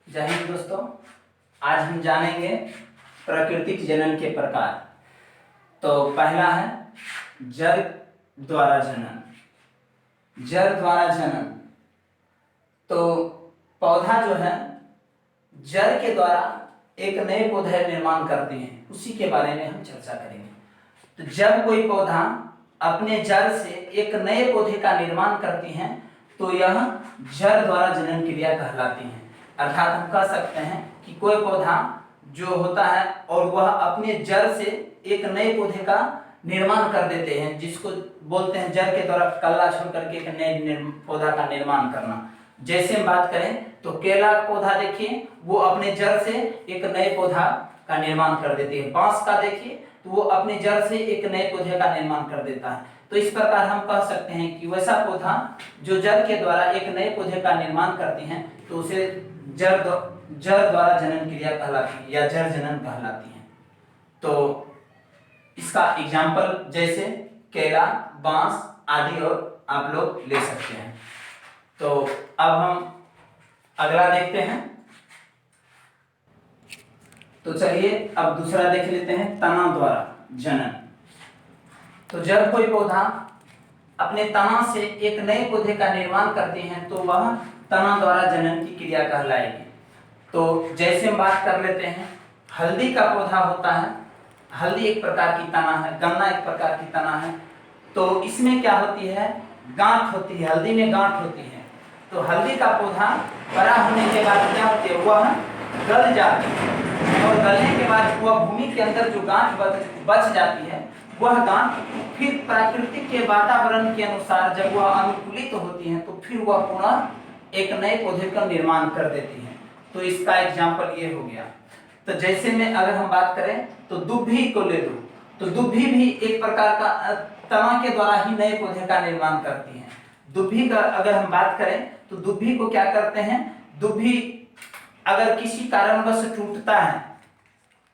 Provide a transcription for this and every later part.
जय हिंद दोस्तों। आज हम जानेंगे प्राकृतिक जनन के प्रकार। तो पहला है जड़ द्वारा जनन। जड़ द्वारा जनन तो पौधा जो है जड़ के द्वारा एक नए पौधे निर्माण करते हैं, उसी के बारे में हम चर्चा करेंगे। तो जब कोई पौधा अपने जड़ से एक नए पौधे का निर्माण करती हैं तो यह जड़ द्वारा जनन क्रिया कहलाती है। अर्थात हम कह सकते हैं कि कोई पौधा जो होता है और वह अपने जड़ से एक नए पौधे का निर्माण कर देते हैं, जिसको बोलते हैं जड़ के द्वारा कल्ला छोड़ करके एक नए पौधा का निर्माण करना। जैसे हम बात करें तो केला का पौधा देखिए, वो अपने जड़ से एक नए पौधा का निर्माण कर देते हैं। बांस का देखिए तो वो अपने जड़ से एक नए पौधे का निर्माण कर देता है। तो इस प्रकार हम कह सकते हैं कि वैसा पौधा जो जड़ के द्वारा एक नए पौधे का निर्माण करती हैं तो उसे जड़ द्वारा जनन क्रिया कहलाती है या जड़ जनन कहलाती है। तो इसका एग्जाम्पल जैसे केला, बांस आदि और आप लोग ले सकते हैं। तो अब हम अगला देखते हैं। तो चलिए अब दूसरा देख लेते हैं, तना द्वारा जनन। तो जब कोई पौधा अपने तना से एक नए पौधे का निर्माण करते हैं तो वह तना द्वारा जनन की क्रिया कहलाएगी। तो जैसे हम बात कर लेते हैं, हल्दी का पौधा होता है, हल्दी एक प्रकार की तना है, गन्ना एक प्रकार की तना है। तो इसमें क्या होती है, गांठ होती है, हल्दी में गांठ होती है। तो हल्दी का पौधा बड़ा होने के बाद क्या होती है, वह गल जाती है और गलने के बाद वह भूमि के अंदर जो गांठ बच जाती है, वह गांठ फिर प्राकृतिक के वातावरण के अनुसार जब वह अनुकूलित होती है तो फिर वह पुनः एक नए पौधे का निर्माण कर देती है। तो इसका एग्जाम्पल ये हो गया। तो जैसे में अगर हम बात करें तो दुभी को ले लो, तो दुभी भी एक प्रकार का तना के द्वारा ही नए पौधे का निर्माण करती है। दुभी का अगर हम बात करें तो दुभी को क्या करते हैं, दुभी अगर किसी कारणवश टूटता है,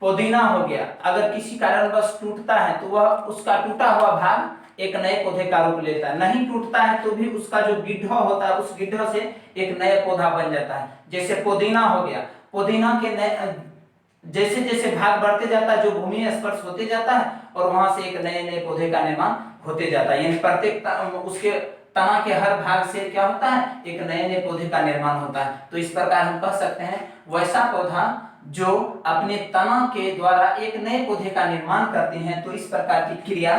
पुदीना हो गया, अगर किसी कारणवश टूटता है तो वह उसका टूटा हुआ भाग एक नए पौधे का रूप लेता है। नहीं टूटता है तो भी उसका जो गिड्ढा होता है उस गिड्ढे से एक नया पौधा बन जाता है। जैसे पुदीना हो गया, पुदीना के नए जैसे जैसे भाग बढ़ते जाता है, जो भूमि स्पर्श होते जाता है और वहां से एक नए नए पौधे का निर्माण होते जाता है। यानी प्रत्येक उसके तना के हर भाग से क्या होता है, एक नए नए पौधे का निर्माण होता है। तो इस प्रकार हम कह सकते हैं वैसा पौधा जो अपने तना के द्वारा एक नए पौधे का निर्माण करते हैं, तो इस प्रकार की क्रिया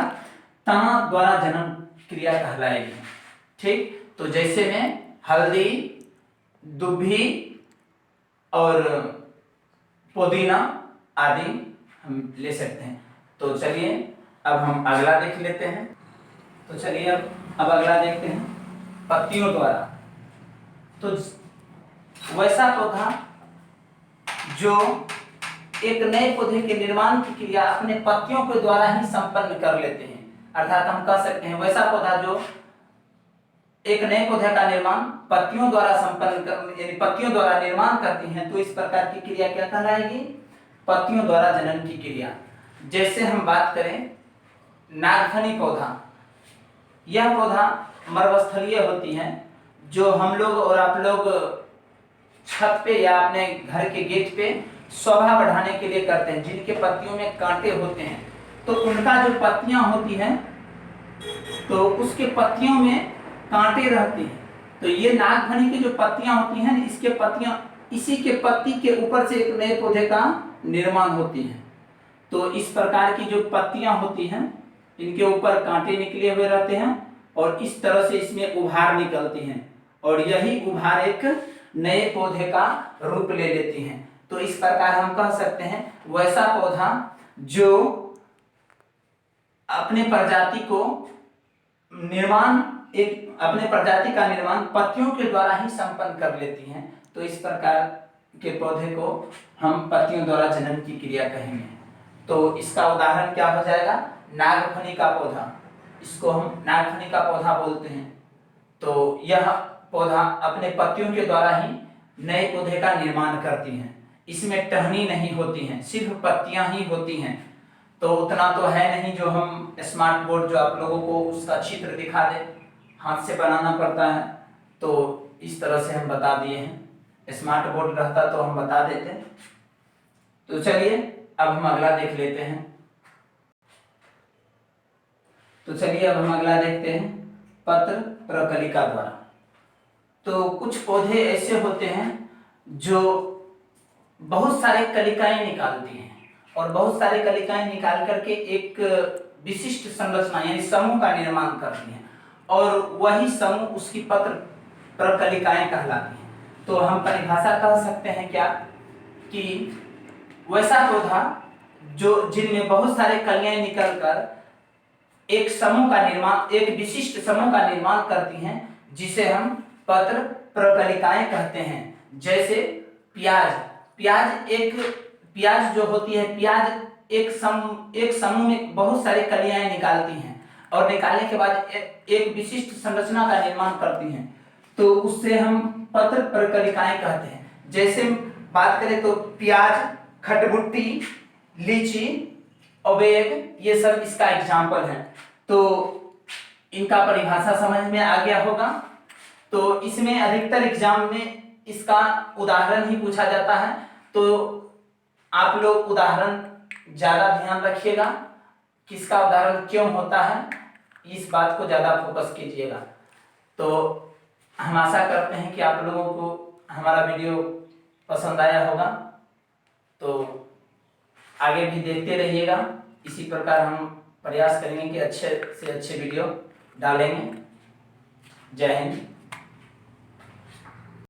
तना द्वारा जनन क्रिया कहलाएगी। ठीक, तो जैसे में हल्दी, दुभी और पुदीना आदि हम ले सकते हैं। तो चलिए अब हम अगला देख लेते हैं। तो चलिए अब अगला देखते हैं, पत्तियों द्वारा। तो वैसा पौधा जो एक नए पौधे के निर्माण की क्रिया अपने पत्तियों के द्वारा ही संपन्न कर लेते हैं। अर्थात हम कह सकते हैं वैसा पौधा जो एक नए पौधे का निर्माण पत्तियों द्वारा संपन्न कर, यानी पत्तियों द्वारा निर्माण करती हैं, तो इस प्रकार की क्रिया क्या कहलाएगी, पत्तियों द्वारा जनन की क्रिया। जैसे हम बात करें नागफनी पौधा, यह पौधा मरुस्थलीय होती है, जो हम लोग और आप लोग छत पे या अपने घर के गेट पे शोभा बढ़ाने के लिए करते हैं। जिनके पत्तियों में कांटे होते हैं तो उनका जो पत्तियां होती हैं तो उसके पत्तियों में कांटे रहते हैं। तो ये नागफनी की जो पत्तियां होती हैं, इसके पत्तियां इसी के पत्ती के ऊपर से एक नए पौधे का निर्माण होती है। तो इस प्रकार की जो पत्तियां होती हैं, इनके ऊपर कांटे निकले हुए रहते हैं और इस तरह से इसमें उभार निकलती हैं और यही उभार एक नए पौधे का रूप ले लेती हैं। तो इस प्रकार हम कह सकते हैं वैसा पौधा जो अपने प्रजाति को निर्माण अपने प्रजाति का निर्माण पत्तियों के द्वारा ही संपन्न कर लेती हैं। तो इस प्रकार के पौधे को हम पत्तियों द्वारा जनन की क्रिया कहेंगे। तो इसका उदाहरण क्या हो जाएगा, नागफनी का पौधा, इसको हम नागफनी का पौधा बोलते हैं। तो यह पौधा अपने पत्तियों के द्वारा ही नए पौधे का निर्माण करती हैं। इसमें टहनी नहीं होती हैं, सिर्फ पत्तियां ही होती हैं। तो उतना तो है नहीं जो हम स्मार्ट बोर्ड जो आप लोगों को उसका चित्र दिखा दे, हाथ से बनाना पड़ता है। तो इस तरह से हम बता दिए हैं। स्मार्ट बोर्ड रहता तो हम बता देते। तो चलिए अब हम अगला देख लेते हैं। तो चलिए अब हम अगला देखते हैं, पत्र प्रकलिका द्वारा। तो कुछ पौधे ऐसे होते हैं जो बहुत सारे कलिकाएं निकालती हैं और बहुत सारे कलिकाएं निकाल करके एक विशिष्ट संरचना यानी समूह का निर्माण करती हैं और वही समूह उसकी पत्र प्रकलिकाएं कहलाती हैं। तो हम परिभाषा कह सकते हैं क्या कि वैसा पौधा जो जिनमें बहुत सारे कलियां निकलकर एक समूह का निर्माण, एक विशिष्ट समूह का निर्माण करती हैं, जिसे हम पत्र प्रकलिकाएं कहते हैं। जैसे प्याज जो होती है, प्याज एक समूह में बहुत सारे कलियां निकालती हैं और निकालने के बाद एक विशिष्ट संरचना का निर्माण करती हैं, तो उससे हम पत्र प्रकलिकाएं कहते हैं। जैसे बात करें तो प्याज, खटबुट्टी, लीची, अवेग, ये सब इसका एग्जाम्पल है। तो इनका परिभाषा समझ में आ गया होगा। तो इसमें अधिकतर एग्जाम में इसका उदाहरण ही पूछा जाता है, तो आप लोग उदाहरण ज्यादा ध्यान रखिएगा, किसका उदाहरण क्यों होता है, इस बात को ज्यादा फोकस कीजिएगा। तो हम आशा करते हैं कि आप लोगों को हमारा वीडियो पसंद आया होगा। तो आगे भी देखते रहिएगा, इसी प्रकार हम प्रयास करेंगे कि अच्छे से अच्छे वीडियो डालेंगे। जय हिंद।